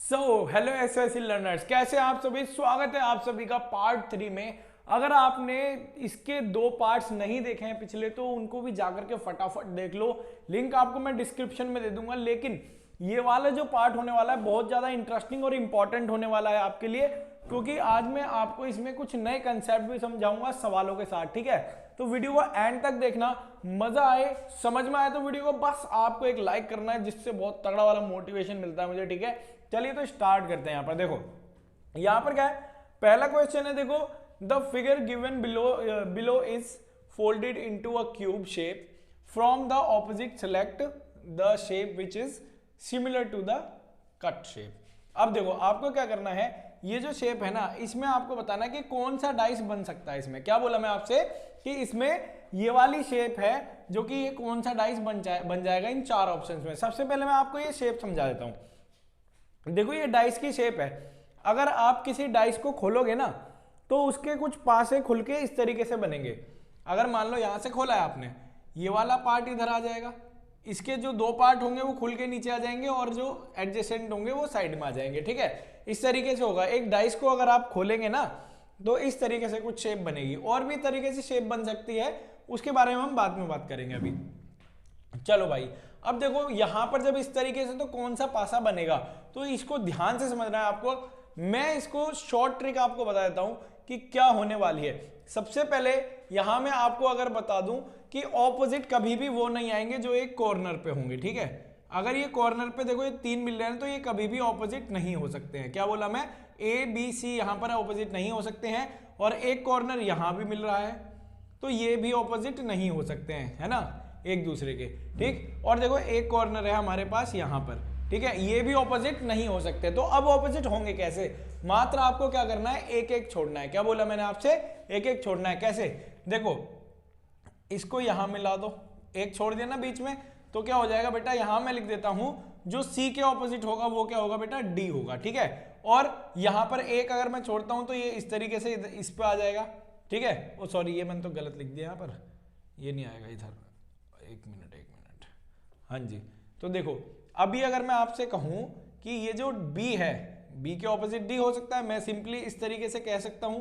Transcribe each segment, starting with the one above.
Hello SSC learners, कैसे आप सभी। स्वागत है आप सभी का पार्ट 3 में। अगर आपने इसके 2 पार्ट्स नहीं देखे हैं पिछले, तो उनको भी जाकर के फटाफट देख लो। लिंक आपको मैं डिस्क्रिप्शन में दे दूंगा। लेकिन ये वाला जो पार्ट होने वाला है बहुत ज़्यादा इंटरेस्टिंग और इंपॉर्टेंट होने वाला है आपके लिए, क्योंकि आज मैं आपको इसमें कुछ नए कंसेप्ट भी समझाऊंगा सवालों के साथ। ठीक है, तो वीडियो को एंड तक देखना, मजा आए, समझ में आए तो वीडियो को बस आपको एक लाइक करना है, जिससे बहुत तगड़ा वाला मोटिवेशन मिलता है मुझे। ठीक है, चलिए तो स्टार्ट करते हैं। यहाँ पर देखो, यहाँ पर क्या है, पहला क्वेश्चन है। देखो, the figure given below is folded into a cube shape. From the opposite select the shape which is similar to the cut shape. अब देखो, आपको क्या करना है, ये जो शेप है ना, इसमें आपको बताना है कि कौन सा डाइस बन सकता है। इसमें क्या बोला मैं आपसे कि इसमें ये वाली शेप है, जो कि ये कौन सा डाइस बन जाएगा इन 4 ऑप्शंस में। सबसे पहले मैं आपको ये शेप समझा देता हूं। देखो, ये डाइस की शेप है। अगर आप किसी डाइस को खोलोगे ना, तो उसके कुछ पासे खुल के इस तरीके से बनेंगे। अगर मान लो यहां से खोला है आपने, ये वाला पार्ट इधर आ जाएगा, इसके जो 2 पार्ट होंगे वो खुल के नीचे आ जाएंगे, और जो एडजेसेंट होंगे वो साइड में आ जाएंगे। ठीक है, इस तरीके से होगा। एक डाइस को अगर आप खोलेंगे ना, तो इस तरीके से कुछ शेप बनेगी। और भी तरीके से शेप बन सकती है, उसके बारे में हम बाद में बात करेंगे। अभी चलो भाई, अब देखो यहां पर जब इस तरीके से, तो कौन सा पासा बनेगा, तो इसको ध्यान से समझना है आपको। मैं इसको शॉर्ट ट्रिक आपको बता देता हूं कि क्या होने वाली है। सबसे पहले यहां मैं आपको अगर बता दूं कि ऑपोजिट कभी भी वो नहीं आएंगे जो एक कॉर्नर पे होंगे। ठीक है, अगर ये कॉर्नर पे देखो ये 3 मिल रहे हैं, तो ये कभी भी ऑपोजिट नहीं हो सकते हैं। क्या बोला मैं, ए बी सी यहां पर ऑपोजिट नहीं हो सकते हैं। और एक कॉर्नर यहां भी मिल रहा है, तो ये भी ऑपोजिट नहीं हो सकते हैं, है ना, एक दूसरे के। ठीक, और देखो एक कॉर्नर है हमारे पास यहां पर, ठीक है, ये भी ऑपोजिट नहीं हो सकते। तो अब ऑपोजिट होंगे कैसे, मात्र आपको क्या करना है, एक एक छोड़ना है। क्या बोला मैंने आपसे, एक एक छोड़ना है। कैसे, देखो इसको यहां मिला दो, एक छोड़ दिया ना बीच में, तो क्या हो जाएगा बेटा, यहां मैं लिख देता हूं, जो सी के ऑपोजिट होगा वो क्या होगा बेटा, डी होगा। ठीक है, और यहां पर एक अगर मैं छोड़ता हूं, तो ये इस तरीके से इस पे आ जाएगा। ठीक है, ओ सॉरी, ये मैंने तो गलत लिख दिया, यहां पर ये नहीं आएगा इधर। एक मिनट। हाँ जी, तो देखो अभी अगर मैं आपसे कहूं कि ये जो बी है, बी के ऑपोजिट डी हो सकता है, मैं सिंपली इस तरीके से कह सकता हूं,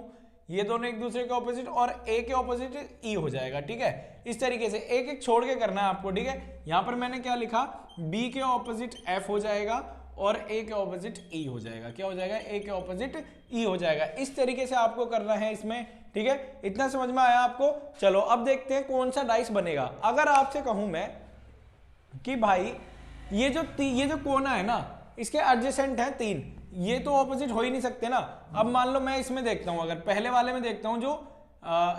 ये दोनों एक दूसरे के ऑपोजिट, और ए के ऑपोजिट ई हो जाएगा। ठीक है, इस तरीके से एक एक छोड़ के करना है आपको। ठीक है, यहां पर मैंने क्या लिखा, बी के ऑपोजिट एफ हो जाएगा, और ए के ऑपोजिट ई हो जाएगा। क्या हो जाएगा, ए के ऑपोजिट ई हो जाएगा। इस तरीके से आपको करना है इसमें। ठीक है, इतना समझ में आया आपको। चलो अब देखते हैं कौन सा डाइस बनेगा। अगर आपसे कहूं मैं कि भाई ये जो कोना है ना, इसके एडजेसेंट है 3, ये तो ऑपोजिट हो ही नहीं सकते ना। अब मान लो मैं इसमें देखता हूं, अगर पहले वाले में देखता हूं,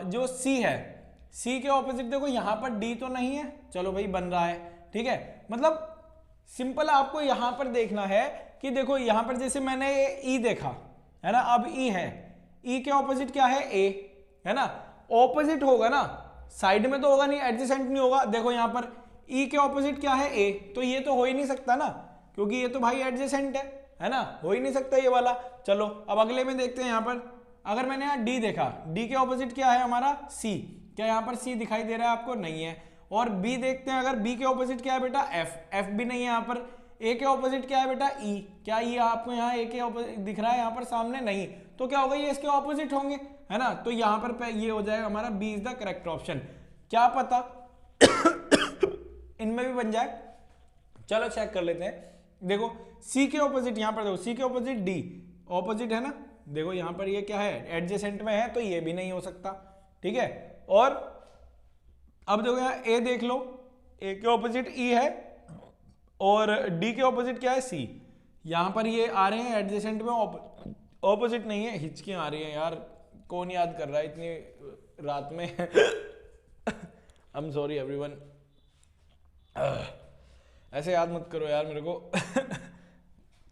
जो सी है, सी के ऑपोजिट देखो यहां पर डी तो नहीं है, चलो भाई बन रहा है। ठीक है, मतलब सिंपल आपको यहां पर देखना है कि देखो यहां पर जैसे मैंने ई देखा है ना, अब ई है, ई के ऑपोजिट क्या है, ए है ना, ऑपोजिट होगा ना, साइड में तो होगा नहीं, एडजेसेंट नहीं होगा। देखो यहां पर ई के ऑपोजिट क्या है, ए, तो ये तो हो ही नहीं सकता ना, क्योंकि ये तो भाई एडजेसेंट है ना, हो ही नहीं सकता ये वाला। चलो अब अगले में देखते हैं। यहां पर अगर मैंने यहाँ डी देखा, डी के ऑपोजिट क्या है हमारा, सी। क्या यहाँ पर सी दिखाई दे रहा है आपको, नहीं है। और बी देखते हैं, अगर बी के ऑपोजिट क्या है बेटा, एफ, एफ भी नहीं है यहाँ पर। ए के ऑपोजिट क्या है बेटा, ई, क्या ये आपको यहाँ ए के ऑपोजिट दिख रहा है यहाँ पर सामने, नहीं, तो क्या होगा, ये इसके ऑपोजिट होंगे, है ना। तो यहाँ पर ये हो जाएगा हमारा B is the correct option. क्या पता इनमें भी बन जाए। चलो चेक कर लेते हैं। देखो सी के ऑपोजिट, यहां पर देखो सी के ऑपोजिट डी, ऑपोजिट है ना, देखो यहां पर ये क्या है, एडजेसेंट में है, तो ये भी नहीं हो सकता। ठीक है, और अब देखो यहां ए देख लो, ए के ऑपोजिट ई है, और डी के ऑपोजिट क्या है, सी। यहां पर ये आ रहे हैं एडजेसेंट में, ऑपोजिट नहीं है। हिचकियां आ रही है यार, कौन याद कर रहा है इतनी रात में आई एम सॉरी एवरीवन, ऐसे याद मत करो यार मेरे को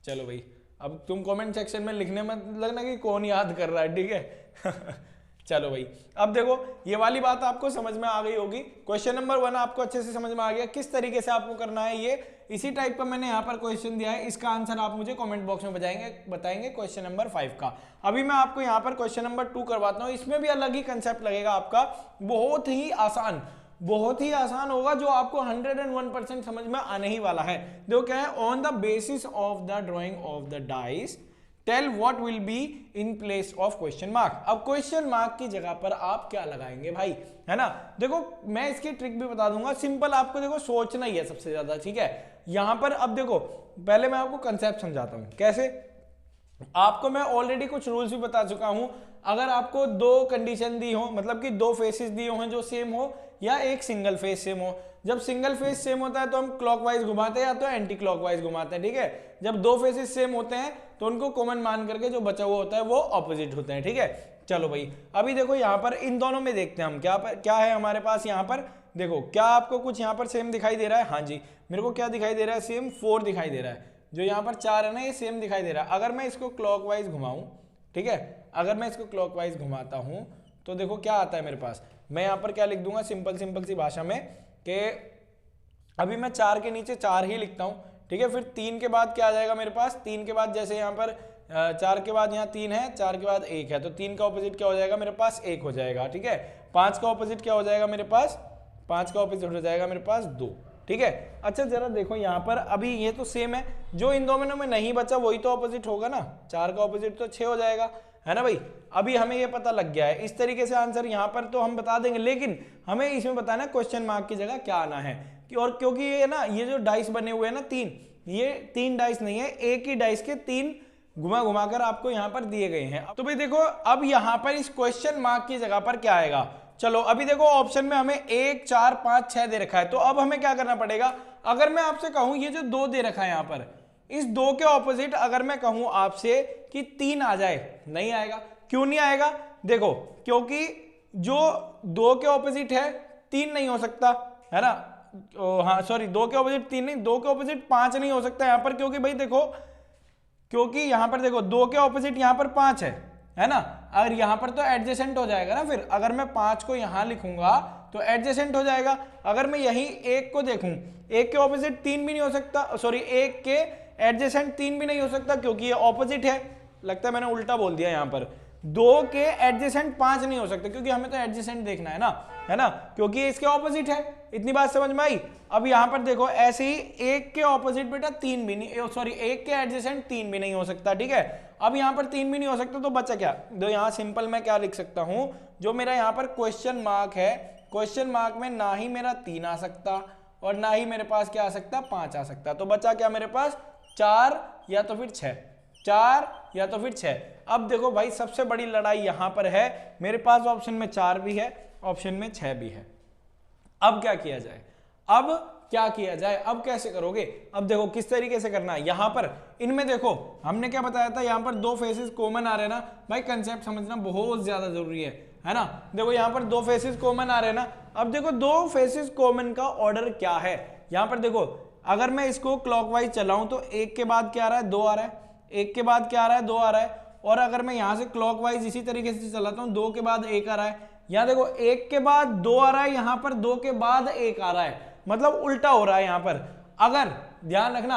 चलो भाई, अब तुम कमेंट सेक्शन में लिखने मत लगना कि कौन याद कर रहा है। ठीक है चलो भाई, अब देखो ये वाली बात आपको समझ में आ गई होगी। क्वेश्चन नंबर 1 आपको अच्छे से समझ में आ गया किस तरीके से आपको करना है। ये इसी टाइप का मैंने यहाँ पर क्वेश्चन दिया है, इसका आंसर आप मुझे कमेंट बॉक्स में बताएंगे क्वेश्चन नंबर 5 का। अभी मैं आपको यहाँ पर क्वेश्चन नंबर 2 करवाता हूँ। इसमें भी अलग ही कंसेप्ट लगेगा आपका, बहुत ही आसान, बहुत ही आसान होगा, जो आपको 101% समझ में आने ही वाला है। देखो क्या है, on the basis of the drawing of the dice tell what will be in place of question mark. अब क्वेश्चन मार्क की जगह पर आप क्या लगाएंगे भाई, है ना। देखो मैं इसकी ट्रिक भी बता दूंगा, सिंपल आपको देखो सोचना ही है सबसे ज्यादा, ठीक है। यहां पर अब देखो पहले मैं आपको कंसेप्ट समझाता हूं कैसे। आपको मैं ऑलरेडी कुछ रूल्स भी बता चुका हूं। अगर आपको दो कंडीशन दी हो, मतलब कि दो फेसेस दिए हो जो सेम हो, या एक सिंगल फेस सेम हो। जब सिंगल फेस सेम होता है तो हम क्लॉकवाइज घुमाते हैं या तो एंटी क्लॉकवाइज घुमाते हैं, ठीक है। जब दो फेसेस सेम होते हैं तो उनको कॉमन मान करके जो बचा हुआ होता है वो ऑपोजिट होते हैं, ठीक है। चलो भाई अभी देखो यहाँ पर इन दोनों में देखते हैं हम क्या है हमारे पास यहाँ पर। देखो क्या आपको कुछ यहाँ पर सेम दिखाई दे रहा है? हाँ जी, मेरे को क्या दिखाई दे रहा है? सेम 4 दिखाई दे रहा है। जो यहाँ पर 4 है ना, ये सेम दिखाई दे रहा है। अगर मैं इसको क्लॉकवाइज घुमाऊं, ठीक है, अगर मैं इसको क्लॉकवाइज घुमाता हूं तो देखो क्या आता है मेरे पास। मैं यहाँ पर क्या लिख दूंगा सिंपल सी भाषा में कि अभी मैं 4 के नीचे 4 ही लिखता हूँ, ठीक है। फिर 3 के बाद क्या आ जाएगा मेरे पास? 3 के बाद जैसे यहाँ पर 4 के बाद यहाँ 3 है, 4 के बाद 1 है, तो 3 का ऑपोजिट क्या हो जाएगा मेरे पास? 1 हो जाएगा, ठीक है। 5 का ऑपोजिट क्या हो जाएगा मेरे पास? 5 का ऑपोजिट हो जाएगा मेरे पास 2, ठीक है। अच्छा जरा देखो यहाँ पर, अभी ये तो सेम है, जो इन दोनों में नहीं बचा वही तो ऑपोजिट होगा ना। 4 का ऑपोजिट तो 6 हो जाएगा, है ना भाई। अभी हमें ये पता लग गया है। इस तरीके से आंसर यहाँ पर तो हम बता देंगे, लेकिन हमें इसमें बताना है क्वेश्चन मार्क की जगह क्या आना है। और क्योंकि ये ना, ये जो डाइस बने हुए हैं ना 3, ये 3 डाइस नहीं है, एक ही डाइस के 3 घुमा घुमा कर आपको यहाँ पर दिए गए हैं। तो भाई देखो अब यहाँ पर इस क्वेश्चन मार्क की जगह पर क्या आएगा। चलो अभी देखो ऑप्शन में हमें 1, 4, 5, 6 दे रखा है। तो अब हमें क्या करना पड़ेगा? अगर मैं आपसे कहूं ये जो 2 दे रखा है यहाँ पर, इस 2 के ऑपोजिट अगर मैं कहूं आपसे कि 3 आ जाए, नहीं आएगा। क्यों नहीं आएगा? देखो क्योंकि जो 2 के ऑपोजिट है 3 नहीं हो सकता, है ना। हाँ सॉरी, 2 के ऑपोजिट 3 नहीं, 2 के ऑपोजिट 5 नहीं हो सकता यहाँ पर। क्योंकि भाई देखो, क्योंकि यहाँ पर देखो 2 के ऑपोजिट यहाँ पर 5 है ना। अगर यहाँ पर तो एडजेसेंट हो जाएगा ना। फिर अगर मैं 5 को यहाँ लिखूंगा तो एडजेसेंट हो जाएगा। अगर मैं यही 1 को देखूं, 1 के ऑपोजिट 3 भी नहीं हो सकता, सॉरी 1 के एडजेसेंट 3 भी नहीं हो सकता क्योंकि ये ऑपोजिट है। लगता है मैंने उल्टा बोल दिया यहाँ पर। 2 के एडजेसेंट 5 नहीं हो सकते क्योंकि हमें तो एडजेसेंट देखना है ना, क्योंकि ये इसके ऑपोजिट है। इतनी बात समझ में आई। अब यहाँ पर देखो ऐसे ही 1 के ऑपोजिट बेटा 3 भी नहीं, सॉरी 1 के एडजेसेंट 3 भी नहीं हो सकता, ठीक है। अब यहाँ पर 3 भी नहीं हो सकता तो बचा क्या? तो यहाँ सिंपल मैं क्या लिख सकता हूँ, जो मेरा यहाँ पर क्वेश्चन मार्क है, क्वेश्चन मार्क में ना ही मेरा 3 आ सकता और ना ही मेरे पास क्या आ सकता? 5 आ सकता। तो बचा क्या मेरे पास? 4 या तो फिर 6, 4 या तो फिर 6। अब देखो भाई सबसे बड़ी लड़ाई यहाँ पर है, मेरे पास ऑप्शन में 4 भी है, ऑप्शन में 6 भी है। अब क्या किया जाए? अब क्या किया जाए? अब कैसे करोगे? अब देखो किस तरीके से करना है। यहां पर इनमें देखो हमने क्या बताया था, यहां पर 2 फेसेस कॉमन आ रहे हैं ना भाई। कंसेप्ट समझना बहुत ज्यादा जरूरी है ना। देखो यहां पर 2 फेसेस कॉमन आ रहे हैं ना। अब देखो 2 फेसेस कॉमन का ऑर्डर क्या है। यहां पर देखो अगर मैं इसको क्लॉकवाइज चलाऊं तो 1 के बाद क्या आ रहा है? 2 आ रहा है। 1 के बाद क्या आ रहा है? 2 आ रहा है। और अगर मैं यहां से क्लॉकवाइज इसी तरीके से चलाता हूं, 2 के बाद 1 आ रहा है। यहां देखो 1 के बाद 2 आ रहा है, यहां पर 2 के बाद 1 आ रहा है, मतलब उल्टा हो रहा है यहां पर। अगर ध्यान रखना,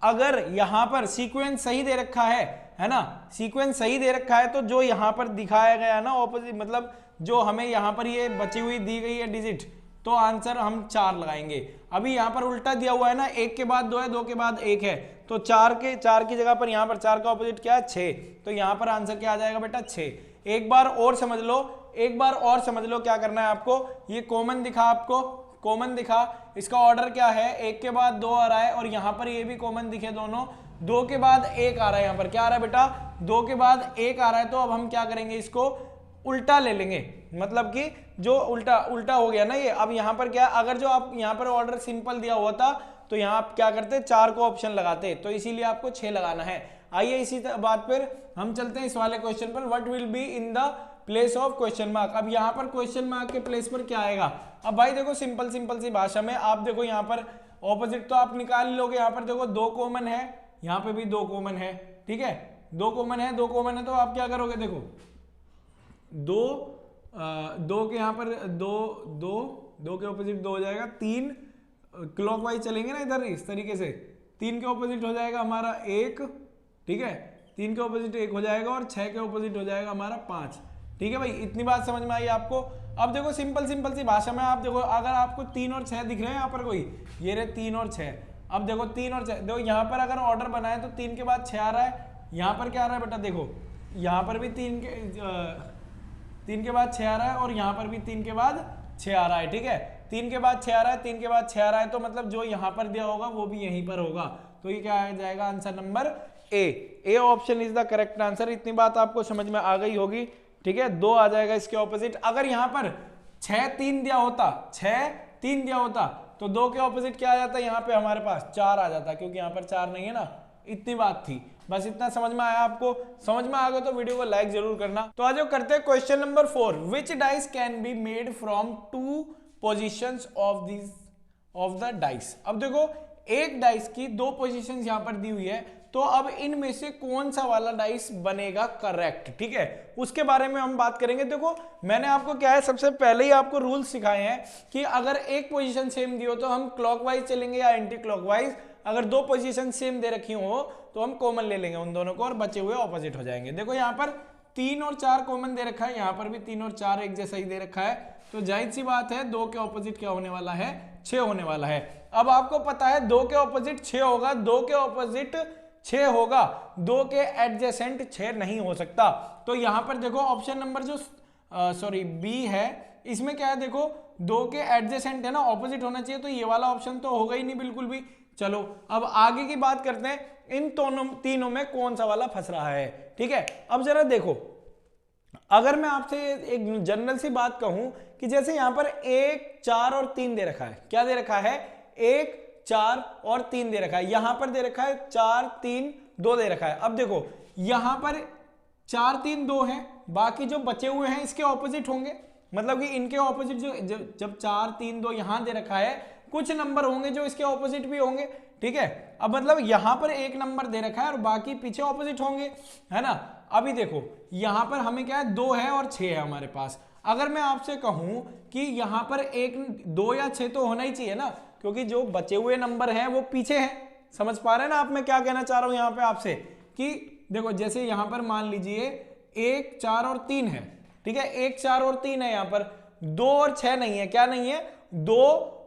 अगर यहां पर सीक्वेंस सही दे रखा है ना, सीक्वेंस सही दे रखा है तो जो यहां पर दिखाया गया ना ऑपोजिट, मतलब जो हमें यहां पर ये बची हुई दी गई है डिजिट, तो आंसर हम 4 लगाएंगे। अभी यहां पर उल्टा दिया हुआ है ना, 1 के बाद 2 है, 2 के बाद 1 है, तो 4 की जगह पर यहां पर 4 का ऑपोजिट क्या है? 6। तो यहां पर आंसर क्या आ जाएगा बेटा? 6। एक बार और समझ लो, क्या करना है आपको। ये कॉमन दिखा, आपको कॉमन दिखा, इसका ऑर्डर क्या है? 1 के बाद 2 आ रहा है और यहां पर ये भी कॉमन दिखे दोनों। 2 के बाद 1 आ रहा है, यहां पर क्या आ रहा है बेटा? 2 के बाद 1 आ रहा है। तो अब हम क्या करेंगे? इसको उल्टा ले लेंगे, मतलब कि जो उल्टा हो गया ना ये। अब यहां पर क्या, अगर जो आप यहां पर ऑर्डर सिंपल दिया हुआ था तो यहां आप क्या करते? 4 को ऑप्शन लगाते, तो इसीलिए आपको 6 लगाना है। आइए इसी बात पर हम चलते हैं इस वाले क्वेश्चन पर। What will be in the place of question mark. अब यहाँ पर क्वेश्चन मार्क के प्लेस पर क्या आएगा? अब भाई देखो सिंपल सी भाषा में आप देखो, यहाँ पर ऑपोजिट तो आप निकाल लोगे। यहाँ पर देखो 2 कॉमन है, यहाँ पे भी 2 कॉमन है, ठीक है। 2 कॉमन है तो आप क्या करोगे? देखो 2 के यहाँ पर 2 के ऑपोजिट 2 हो जाएगा। 3 क्लॉकवाइज चलेंगे ना इधर इस तरीके से, 3 के ऑपोजिट हो जाएगा हमारा 1, ठीक है। 3 के ऑपोजिट 1 हो जाएगा और 6 के ऑपोजिट हो जाएगा हमारा 5। ठीक है भाई, इतनी बात समझ में आई आपको। अब देखो सिंपल सी भाषा में आप देखो, अगर आपको 3 और 6 दिख रहे हैं यहाँ पर कोई, ये रहे 3 और 6। अब देखो 3 और 6, देखो यहाँ पर अगर ऑर्डर बनाए तो 3 के बाद 6 आ रहा है, यहाँ पर क्या आ रहा है बेटा, देखो यहाँ पर भी 3 के बाद 6 आ रहा है और यहाँ पर भी 3 के बाद 6 आ रहा है। ठीक है, 3 के बाद 6 आ रहा है, 3 के बाद 6 आ रहा है, तो मतलब जो यहाँ पर दिया होगा वो भी यहीं पर होगा। तो ये क्या आ जाएगा, answer number A option is the correct answer. इतनी बात आपको समझ में आ गई होगी। ठीक है, 2 आ जाएगा इसके ऑपोजिट। अगर यहाँ पर 6 3 दिया होता, 6 3 दिया होता तो 2 के ऑपोजिट क्या आ जाता, यहाँ पे हमारे पास 4 आ जाता, क्योंकि यहाँ पर 4 नहीं है ना। इतनी बात थी, बस इतना समझ में आया आपको। समझ में आ गया तो वीडियो को लाइक जरूर करना। तो आज करते हैं question number 4। Which dice can be made from 2 positions of the dice. अब देखो एक डाइस की 2 पोजीशंस यहां पर दी हुई है, तो अब इनमें से कौन सा वाला डाइस बनेगा करेक्ट। ठीक है, उसके बारे में हम बात करेंगे। देखो मैंने आपको क्या है, सबसे पहले ही आपको रूल सिखाए हैं कि अगर एक पोजीशन सेम दी हो तो हम क्लॉकवाइज चलेंगे या एंटी क्लॉकवाइज। अगर 2 पोजीशन सेम दे रखी हो तो हम कॉमन ले लेंगे उन दोनों को और बचे हुए ऑपोजिट हो जाएंगे। देखो यहाँ पर 3 और 4 कॉमन दे रखा है, यहाँ पर भी 3 और 4 एक जैसा ही दे रखा है, तो जाहिर सी बात है 2 के ऑपोजिट क्या होने वाला है, 6 होने वाला है। अब आपको पता है 2 के ऑपोजिट 6 होगा, 2 के ऑपोजिट 6 होगा, 2 के एडजेसेंट 6 नहीं हो सकता। तो यहां पर देखो ऑप्शन नंबर जो बी है, इसमें क्या है, देखो 2 के एडजेसेंट है ना, ऑपोजिट होना चाहिए, तो ये वाला ऑप्शन तो होगा ही नहीं बिल्कुल भी। चलो अब आगे की बात करते हैं, इन तीनों में कौन सा वाला फंस रहा है। ठीक है, अब जरा देखो, अगर मैं आपसे एक जनरल सी बात कहूं कि जैसे यहां पर 1 4 और 3 दे रखा है, क्या दे रखा है, 1 4 और 3 दे रखा है, यहां पर दे रखा है 4 3 2 दे रखा है। अब देखो यहां पर 4 3 2 है, बाकी जो बचे हुए हैं इसके ऑपोजिट होंगे, मतलब कि इनके ऑपोजिट जब 4 3 2 यहां दे रखा है, कुछ नंबर होंगे जो इसके ऑपोजिट भी होंगे। ठीक है, अब मतलब यहां पर एक नंबर दे रखा है और बाकी पीछे ऑपोजिट होंगे, है ना। अभी देखो यहां पर हमें क्या है, 2 है और 6 है हमारे पास। अगर मैं आपसे कहूं कि यहां पर 1 2 या 6 तो होना ही चाहिए ना, क्योंकि जो बचे हुए नंबर हैं वो पीछे हैं। समझ पा रहे हैं ना आप मैं क्या कहना चाह रहा हूं यहां पे आपसे, कि देखो जैसे यहां पर मान लीजिए 1 4 और 3 है। ठीक है, 1 4 और 3 है, यहां पर 2 और 6 नहीं है, क्या नहीं है, 2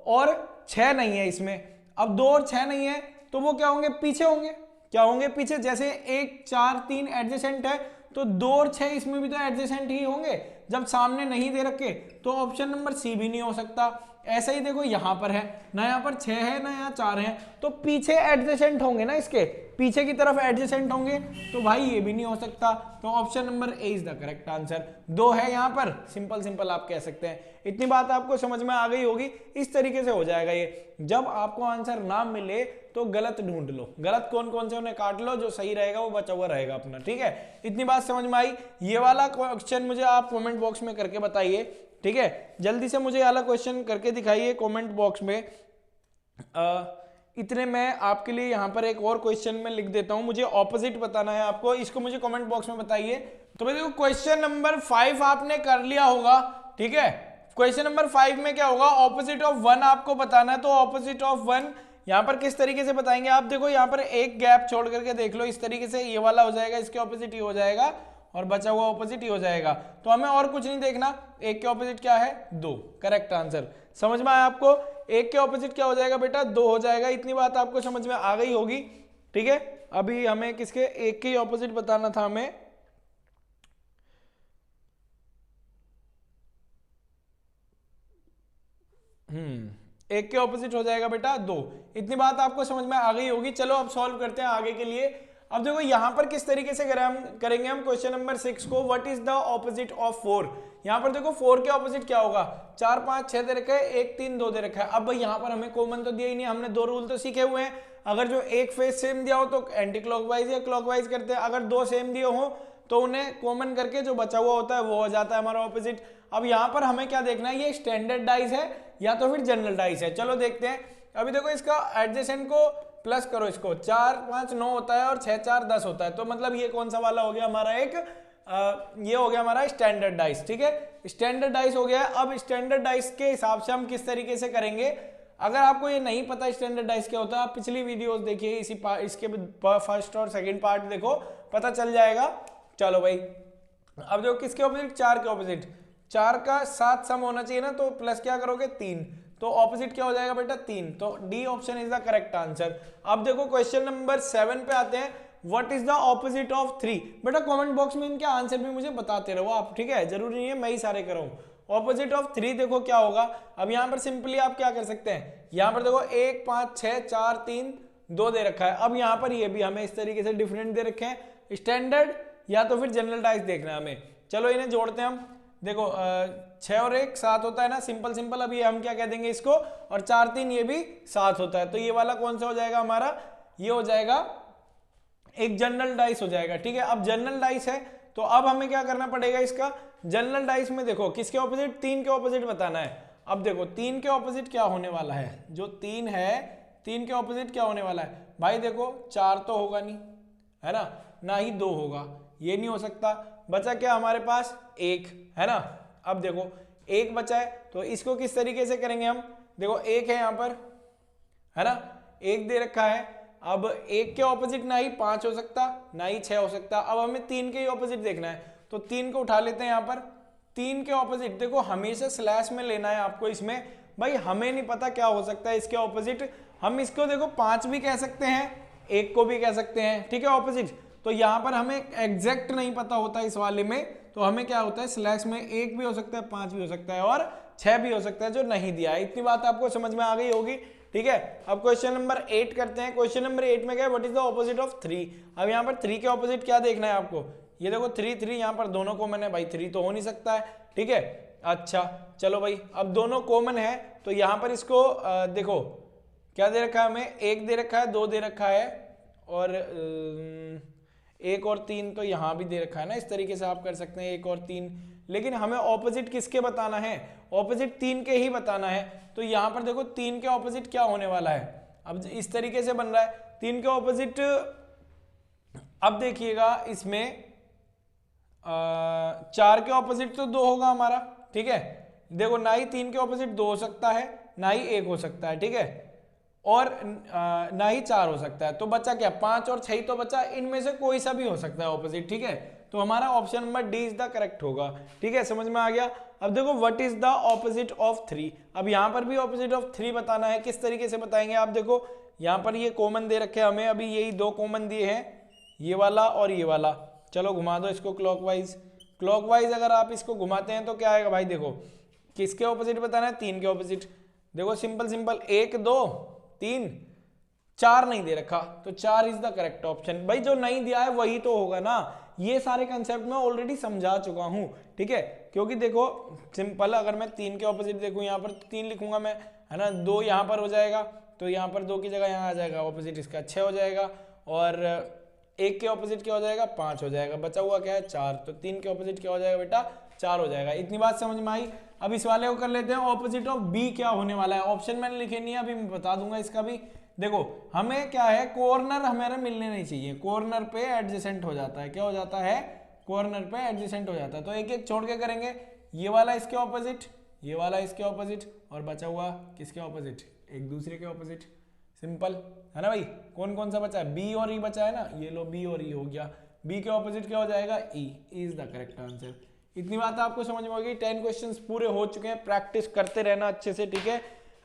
और 6 नहीं है इसमें। अब 2 और 6 नहीं है तो वो क्या होंगे, पीछे होंगे। क्या होंगे, पीछे। जैसे 1 4 3 एडजेसेंट है तो 2 और 6 इसमें भी तो एडजेसेंट ही होंगे, जब सामने नहीं दे रखे तो ऑप्शन नंबर सी भी नहीं हो सकता। ऐसा ही देखो यहां पर है ना, यहां पर 6 है ना यहाँ 4 है, तो पीछे एडजेसेंट होंगे ना, इसके पीछे की तरफ एडजेसेंट होंगे, तो भाई ये भी नहीं हो सकता। तो option number A is the correct answer. 2 है यहाँ पर, सिंपल आप कह सकते हैं। इतनी बात आपको समझ में आ गई होगी। इस तरीके से हो जाएगा ये। जब आपको आंसर ना मिले तो गलत ढूंढ लो, गलत कौन कौन से उन्हें काट लो, जो सही रहेगा वो बचा हुआ रहेगा अपना। ठीक है, इतनी बात समझ में आई। ये वाला क्वेश्चन मुझे आप कमेंट बॉक्स में करके बताइए। ठीक है, जल्दी से मुझे ये वाला क्वेश्चन करके दिखाइए कमेंट बॉक्स में। इतने मैं आपके लिए यहाँ पर एक और क्वेश्चन में लिख देता हूँ, मुझे ऑपोजिट बताना है आपको, इसको मुझे कमेंट बॉक्स में बताइए। तो भाई देखो क्वेश्चन नंबर 5 आपने कर लिया होगा। ठीक है, क्वेश्चन नंबर 5 में क्या होगा, ऑपोजिट ऑफ 1 आपको बताना है। तो ऑपोजिट ऑफ 1 यहाँ पर किस तरीके से बताएंगे आप, देखो यहाँ पर एक गैप छोड़ करके देख लो, इस तरीके से ये वाला हो जाएगा, इसके ऑपोजिट ही हो जाएगा और बचा हुआ ऑपोजिट ही हो जाएगा। तो हमें और कुछ नहीं देखना, एक के ऑपोजिट क्या है, 2, करेक्ट आंसर। समझ में आया आपको, एक के ऑपोजिट क्या हो जाएगा बेटा, 2 हो जाएगा। इतनी बात आपको समझ में आ गई होगी। ठीक है, अभी हमें किसके, एक के ऑपोजिट बताना था हमें। एक के ऑपोजिट हो जाएगा बेटा 2। इतनी बात आपको समझ में आ गई होगी। चलो अब सॉल्व करते हैं आगे के लिए। अब देखो यहां पर किस तरीके से करेंगे हम क्वेश्चन नंबर 6 को, what is the opposite of 4। यहां पर देखो 4 के ऑपोजिट क्या होगा, 4 5 6 दे रखा है, 1 3 2 दे रखा है। अब भाई यहां पर हमें कॉमन तो दिया ही नहीं, हमने 2 रूल तो सीखे हुए हैं। अगर जो एक फेज सेम दिया हो तो एंटी क्लॉकवाइज या क्लॉकवाइज करते हैं, अगर 2 सेम दिए हो तो उन्हें कॉमन करके जो बचा हुआ होता है वो हो जाता है हमारा ऑपोजिट। अब यहाँ पर हमें क्या देखना है, ये स्टैंडर्ड डाइस है या तो फिर जनरल डाइस है। चलो देखते हैं। अभी देखो इसका एडजेसेंट को प्लस करो, इसको 4 5 9 होता है और 6 4 10 होता है, तो मतलब ये कौन सा वाला हो गया हमारा, एक ये हो गया हमारा स्टैंडर्ड डाइस। ठीक है, स्टैंडर्ड डाइस हो गया। अब स्टैंडर्ड डाइस के हिसाब से हम किस तरीके से करेंगे, अगर आपको ये नहीं पता स्टैंडर्ड डाइस क्या होता है, आप पिछली वीडियोस देखिए, इसके फर्स्ट और सेकंड पार्ट देखो, पता चल जाएगा। चलो भाई अब देखो किसके ऑपोजिट, 4 के ऑपोजिट, 4 का 7 सम होना चाहिए ना, तो प्लस क्या करोगे 3, तो ऑपोजिट क्या हो जाएगा बेटा 3, तो D option is the correct answer. अब देखो क्वेश्चन नंबर 7 पे आते हैं, what is the opposite of 3। बेटा कमेंट बॉक्स में इनके आंसर भी मुझे बताते रहो आप, ठीक है, जरूरी नहीं है मैं ही सारे कराऊं। ऑपोजिट ऑफ 3 देखो क्या होगा। अब यहां पर सिंपली आप क्या कर सकते हैं, यहां पर देखो 1 5 6 4 3 2 दे रखा है। अब यहां पर ये भी हमें इस तरीके से डिफरेंट दे रखे हैं, स्टैंडर्ड या तो फिर जनरल डाइस देखना है हमें। चलो इन्हें जोड़ते हैं हम, देखो 6 और 1 7 होता है ना, सिंपल सिंपल। अब ये हम क्या कह देंगे इसको, और 4 3 ये भी 7 होता है, तो ये वाला कौन सा हो जाएगा हमारा, ये हो जाएगा एक जनरल डाइस हो जाएगा, ठीक है। अब जनरल डाइस है तो अब हमें क्या करना पड़ेगा इसका, जनरल डाइस में देखो किसके ऑपोजिट, 3 के ऑपोजिट बताना है। अब देखो 3 के ऑपोजिट क्या होने वाला है, जो 3 है 3 के ऑपोजिट क्या होने वाला है भाई, देखो 4 तो होगा नहीं है ना ही 2 होगा, ये नहीं हो सकता। बचा क्या हमारे पास 1 है ना। अब देखो 1 बचा है, तो इसको किस तरीके से करेंगे हम, देखो 1 है यहाँ पर है ना, 1 दे रखा है। अब 1 के ऑपोजिट ना ही 5 हो सकता ना ही 6 हो सकता, अब हमें 3 के ही ऑपोजिट देखना है, तो 3 को उठा लेते हैं यहाँ पर। 3 के ऑपोजिट देखो हमेशा स्लैश में लेना है आपको इसमें, भाई हमें नहीं पता क्या हो सकता है इसके ऑपोजिट। हम इसको देखो 5 भी कह सकते हैं, 1 को भी कह सकते हैं, ठीक है ऑपोजिट। तो यहाँ पर हमें एग्जैक्ट नहीं पता होता इस वाले में, तो हमें क्या होता है स्लैश में 1 भी हो सकता है, 5 भी हो सकता है और 6 भी हो सकता है जो नहीं दिया है। इतनी बात आपको समझ में आ गई होगी, ठीक है। अब क्वेश्चन नंबर 8 करते हैं। क्वेश्चन नंबर 8 में क्या है, what is the opposite of 3। अब यहाँ पर 3 के ऑपोजिट क्या देखना है आपको, ये देखो 3 3 यहाँ पर दोनों कॉमन है भाई, 3 तो हो नहीं सकता है, ठीक है। अच्छा चलो भाई, अब दोनों कॉमन है तो यहाँ पर इसको देखो क्या दे रखा है हमें, 1 दे रखा है, 2 दे रखा है और 1 और 3 तो यहाँ भी दे रखा है ना, इस तरीके से आप कर सकते हैं 1 और 3। लेकिन हमें ऑपोजिट किसके बताना है, ऑपोजिट 3 के ही बताना है। तो यहाँ पर देखो 3 के ऑपोजिट क्या होने वाला है, अब इस तरीके से बन रहा है 3 के ऑपोजिट। अब देखिएगा इसमें 4 के ऑपोजिट तो 2 होगा हमारा, ठीक है। देखो ना ही 3 के ऑपोजिट 2 हो सकता है ना ही 1 हो सकता है, ठीक है, और ना ही 4 हो सकता है। तो बचा क्या, 5 और 6 तो बचा, इनमें से कोई सा भी हो सकता है ऑपोजिट, ठीक है। तो हमारा option number D is the correct होगा, ठीक है, समझ में आ गया। अब देखो what is the opposite of 3। अब यहाँ पर भी ऑपोजिट ऑफ 3 बताना है, किस तरीके से बताएंगे आप देखो, यहाँ पर ये कॉमन दे रखे हमें, अभी यही 2 कॉमन दिए हैं, ये वाला और ये वाला। चलो घुमा दो इसको क्लॉकवाइज। क्लॉकवाइज अगर आप इसको घुमाते हैं तो क्या आएगा भाई, देखो किसके ऑपोजिट बताना है, 3 के ऑपोजिट। देखो सिंपल सिंपल 1 2 3 4 नहीं दे रखा, तो 4 इज द करेक्ट ऑप्शन। भाई जो नहीं दिया है वही तो होगा ना, ये सारे कंसेप्ट मैं ऑलरेडी समझा चुका हूं, ठीक है। क्योंकि देखो सिंपल, अगर मैं 3 के ऑपोजिट देखूं यहाँ पर 3 लिखूंगा मैं, है ना, 2 यहाँ पर हो जाएगा, तो यहाँ पर 2 की जगह यहाँ आ जाएगा, ऑपोजिट इसका 6 हो जाएगा, और 1 के ऑपोजिट क्या हो जाएगा 5 हो जाएगा, बचा हुआ क्या है 4, तो 3 के ऑपोजिट क्या हो जाएगा बेटा 4 हो जाएगा। इतनी बात समझ में आई। अब इस वाले को कर लेते हैं, ऑपोजिट ऑफ बी क्या होने वाला है। ऑप्शन मैंने लिखे नहीं है, अभी मैं बता दूंगा इसका भी। देखो हमें क्या है, कॉर्नर हमारे मिलने नहीं चाहिए, कॉर्नर पे एडजेसेंट हो जाता है, क्या हो जाता है, कॉर्नर पे एडजेसेंट हो जाता है। तो एक एक छोड़ के करेंगे, ये वाला इसके ऑपोजिट, ये वाला इसके ऑपोजिट, और बचा हुआ किसके ऑपोजिट, एक दूसरे के ऑपोजिट। सिंपल है ना भाई। कौन कौन सा बचा है, बी और ई बचा है ना, ये लो बी और ई हो गया। बी के ऑपोजिट क्या हो जाएगा, E is the correct answer. इतनी बात आपको समझ में होगी। 10 क्वेश्चंस पूरे हो चुके हैं, प्रैक्टिस करते रहना अच्छे से, ठीक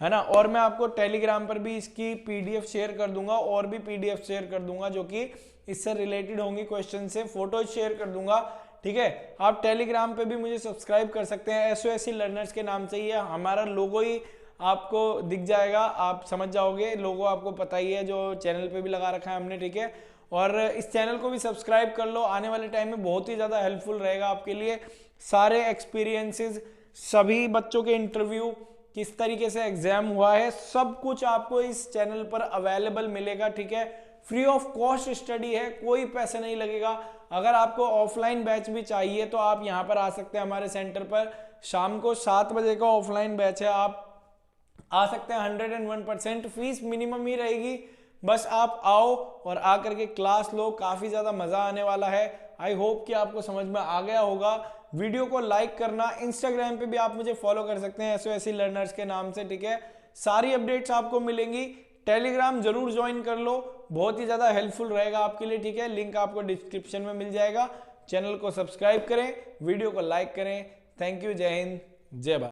है ना। और मैं आपको टेलीग्राम पर भी इसकी पीडीएफ शेयर कर दूंगा, और भी पीडीएफ शेयर कर दूंगा जो कि इससे रिलेटेड होंगी, क्वेश्चन से फोटो शेयर कर दूंगा, ठीक है। आप टेलीग्राम पे भी मुझे सब्सक्राइब कर सकते हैं, SOSC लर्नर्स के नाम से ही है, हमारा लोगो ही आपको दिख जाएगा, आप समझ जाओगे। लोगो आपको पता ही है, जो चैनल पे भी लगा रखा है हमने, ठीक है। और इस चैनल को भी सब्सक्राइब कर लो, आने वाले टाइम में बहुत ही ज़्यादा हेल्पफुल रहेगा आपके लिए। सारे एक्सपीरियंसेस, सभी बच्चों के इंटरव्यू, किस तरीके से एग्जाम हुआ है, सब कुछ आपको इस चैनल पर अवेलेबल मिलेगा, ठीक है। फ्री ऑफ कॉस्ट स्टडी है, कोई पैसे नहीं लगेगा। अगर आपको ऑफलाइन बैच भी चाहिए तो आप यहाँ पर आ सकते हैं हमारे सेंटर पर। शाम को 7 बजे का ऑफलाइन बैच है, आप आ सकते हैं। 101% फीस मिनिमम ही रहेगी, बस आप आओ और आकर के क्लास लो, काफी ज्यादा मजा आने वाला है। आई होप कि आपको समझ में आ गया होगा। वीडियो को लाइक करना, इंस्टाग्राम पे भी आप मुझे फॉलो कर सकते हैं SOSC लर्नर्स के नाम से, ठीक है। सारी अपडेट्स आपको मिलेंगी। टेलीग्राम जरूर ज्वाइन कर लो, बहुत ही ज्यादा हेल्पफुल रहेगा आपके लिए, ठीक है। लिंक आपको डिस्क्रिप्शन में मिल जाएगा। चैनल को सब्सक्राइब करें, वीडियो को लाइक करें। थैंक यू, जय हिंद, जय भारत।